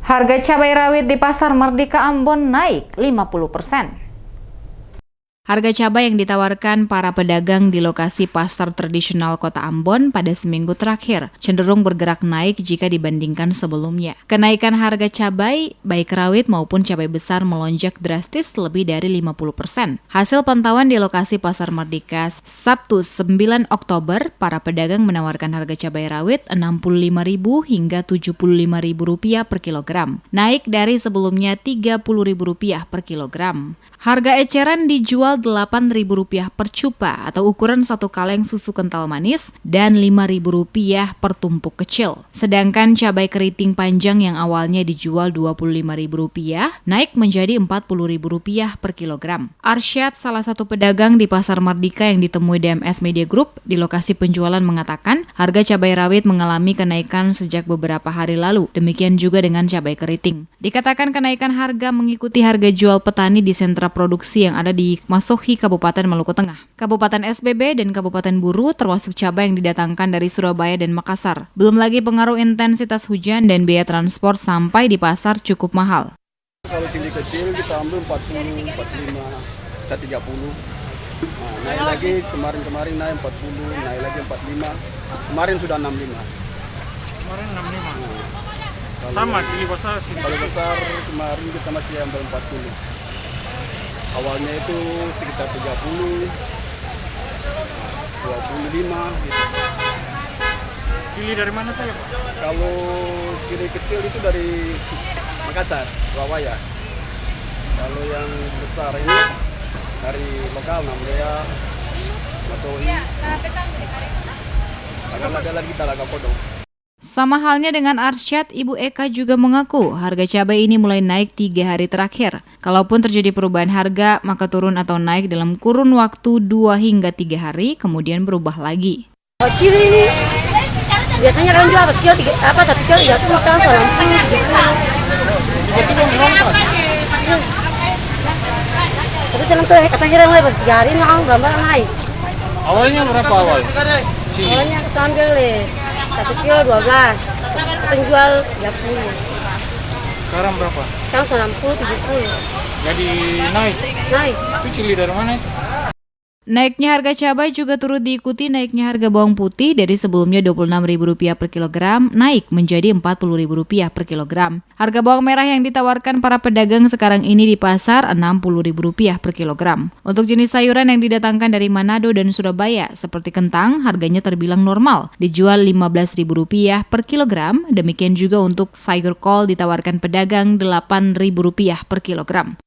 Harga cabai rawit di Pasar Merdeka Ambon naik 50%. Harga cabai yang ditawarkan para pedagang di lokasi pasar tradisional Kota Ambon pada seminggu terakhir cenderung bergerak naik jika dibandingkan sebelumnya. Kenaikan harga cabai, baik rawit maupun cabai besar melonjak drastis lebih dari 50%. Hasil pantauan di lokasi Pasar Merdeka Sabtu 9 Oktober, para pedagang menawarkan harga cabai rawit Rp65.000 hingga Rp75.000 per kilogram, naik dari sebelumnya Rp30.000 per kilogram. Harga eceran dijual Rp8.000 per cupa atau ukuran satu kaleng susu kental manis dan Rp5.000 per tumpuk kecil. Sedangkan cabai keriting panjang yang awalnya dijual Rp25.000 naik menjadi Rp40.000 per kilogram. Arsyad, salah satu pedagang di Pasar Merdeka yang ditemui DMS Media Group di lokasi penjualan, mengatakan harga cabai rawit mengalami kenaikan sejak beberapa hari lalu. Demikian juga dengan cabai keriting. Dikatakan kenaikan harga mengikuti harga jual petani di sentra produksi yang ada di Masohi, Kabupaten Maluku Tengah, Kabupaten SBB, dan Kabupaten Buru, termasuk cabai yang didatangkan dari Surabaya dan Makassar. Belum lagi pengaruh intensitas hujan dan biaya transport sampai di pasar cukup mahal. Kalau cili kecil kita ambil 40, 45, 130. Nah, naik lagi kemarin naik 40, naik lagi 45. Kemarin sudah 65. Kemarin 65. Nah, sama cili besar. Kalau besar kemarin kita masih ambil 40. Awalnya itu sekitar 30, 25 gitu. Cili dari mana saya, Pak? Kalau cili kecil itu dari Makassar, Surabaya. Kalau yang besar ini dari lokal namanya Masohi. Agak kita laga kodong. Sama halnya dengan Arsyad, Ibu Eka juga mengaku harga cabai ini mulai naik 3 hari terakhir. Kalaupun terjadi perubahan harga, maka turun atau naik dalam kurun waktu 2 hingga 3 hari, kemudian berubah lagi. Cili ini biasanya kan jual kecil, 1 kilo 30, sekarang 90. Tapi senang tuh katanya mulai pas 3 hari gambar naik. Awalnya berapa awal? Cili. Awalnya kita ambil 1 kilo 12, kita jual 30. Sekarang berapa? Sekarang 90, 70. Jadi naik. Naik. Itu cili dari mana? Naiknya harga cabai juga turut diikuti naiknya harga bawang putih dari sebelumnya Rp26.000 per kilogram naik menjadi Rp40.000 per kilogram. Harga bawang merah yang ditawarkan para pedagang sekarang ini di pasar Rp60.000 per kilogram. Untuk jenis sayuran yang didatangkan dari Manado dan Surabaya seperti kentang, harganya terbilang normal, dijual Rp15.000 per kilogram. Demikian juga untuk sayur kol ditawarkan pedagang Rp8.000 per kilogram.